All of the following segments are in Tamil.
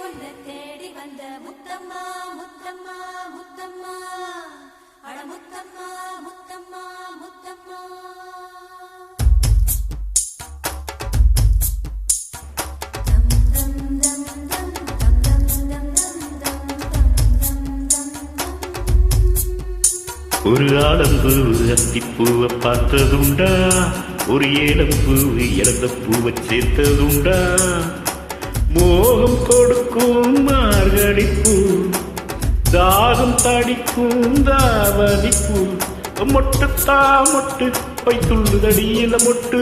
ஒன்று தேடி வந்த முத்தம்மா முத்தம்மா முத்தம்மா அட முத்தம்மா முத்தம்மா முத்தம்மா ஒரு ஆலம்பூ அத்திப்பூவை பார்த்ததுண்டா, ஒரு ஏலம்பூ இழந்த பூவை சேர்த்ததுண்டா, மோகம் கொடுக்கும் மார்கழிப்பூ, தாகம் தடிக்கும் தாவதிப்பூ, மொட்டுத்தா மொட்டு பை துள்ளுதடியில மொட்டு,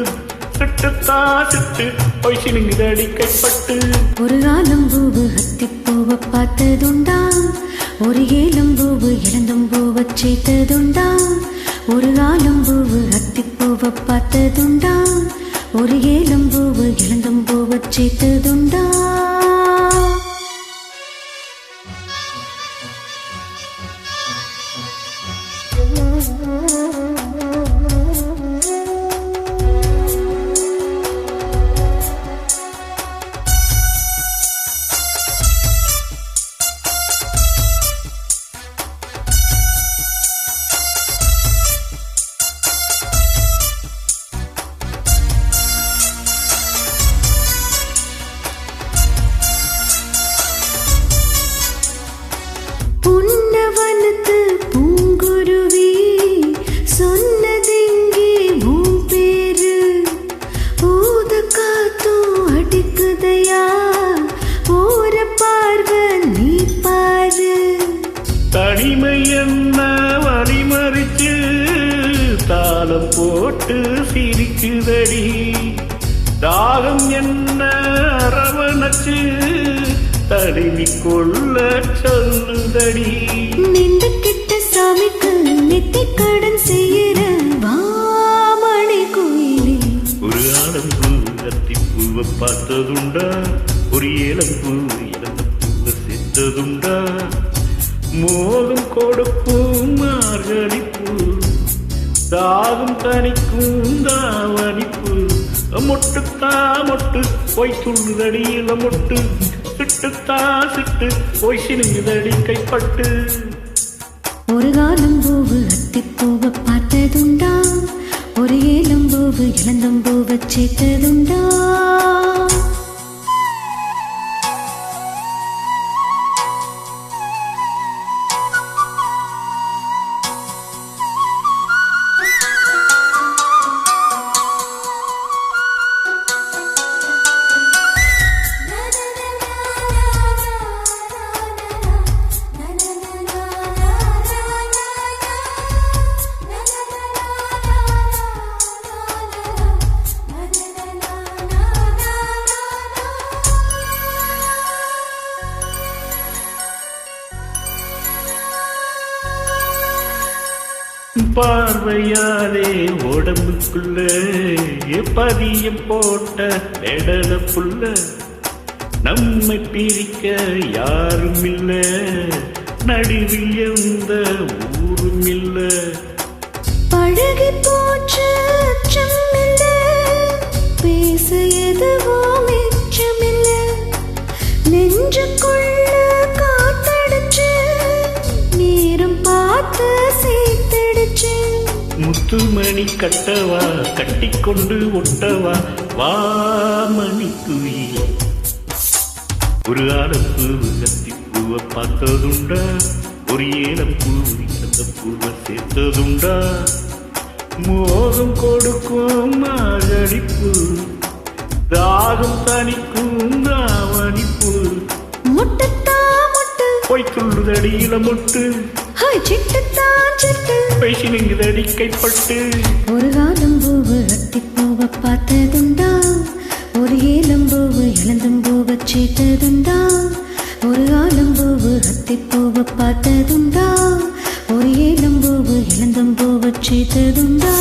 சிட்டுத்தா சிட்டு பை சினுங்குதடி கைப்பட்டு. ஒரு ஆலம்பூவு அத்திப்பூவை பார்த்ததுண்டா, ஒரு ஏலம்பூவு இளந்தம்பூவை சேர்த்ததுண்டா, ஒரு ஆலம்பூவு அத்திப்பூவை பார்த்ததுண்டா, ஒரு ஏலம்பூவு இளந்தம்பூவை சேர்த்ததுண்டா. புன்னவனுக்கு பூங்குருவி சொன்னதெங்கே உன் பேரு, ஊத காத்தும் அடிக்குதையா ஓர பார்வை நீ பாரு. தனிமை என்ன வழிமறிச்சு தாளம் போட்டு சிரிக்குதடி, தாகம் என்ன அரவணைச்சு தழுவி கொள்ள சொல்லுதடி. நின்று கிட்ட சாமிக்கு நெத்தி கடன் செய்யற வாமணி கோயிலே. ஒரு ஆலம்பூ அத்திப்பூவை பார்த்ததுண்டா, ஒரு ஏலம்பூ இழந்த பூவை சேர்த்ததுண்டா, மோகம் கொடுக்கும் மார்கழிப்பூ, தாகம் தனிக்கும் தாவணிப்பூ, மொட்டுத்தா மொட்டு பொய் துள்ளுதடியில மொட்டு, சிட்டுத்தா சிட்டு பொய் சினுங்குதடி கைப்பட்டு. ஒரு ஆலம்பூவு அத்திப்பூவை பார்த்ததுண்டா, ஒரு ஏலம்பூவு இளந்தம்பூவை சேர்த்ததுண்டா. பார்வையாலே உடம்புக்குள்ள பதியம் போட்ட நெடல புள்ள, நம்மை பிரிக்க யாரும் இல்ல, நடுவில் எந்த ஊரும் இல்ல. பழகி போச்சு அச்சமில்ல, பேச எதுவும் மிச்சமில்ல, நெஞ்சுக்குள்ள காத்தடிச்சு நேரம் பார்த்து சேர்த்தடிச்சு. முத்துமணி கட்டவா கட்டிக்கொண்டு ஒட்டவா வாமணி குயிலே. ஒரு ஆலம்பூ அத்திப்பூவை பார்த்ததுண்டா, ஒரு ஏலம்பூ இழந்த பூவை சேர்த்ததுண்டா, மோகம் கொடுக்கும் மார்கழிப்பூ, தாகம் தனிக்கும் தாவணிப்பூ, முட்டத்தா முட்டு பொய் துள்ளுதடியில மொட்டு, சிட்டுத்தான் சிட்டு பொய் சினுங்குதடி கைப்பட்டு. ஒரு ஆலம்பூவு அத்திப்பூவை பார்த்ததுண்டா, ஒரு ஏலம்பூவு இளந்தம்பூவை சேர்த்ததுண்டா, ஒரு ஆலம்பூவு அத்திப்பூவை பார்த்ததுண்டா, ஒரு ஏலம்பூவு இளந்தம்பூவை சேர்த்ததுண்டா.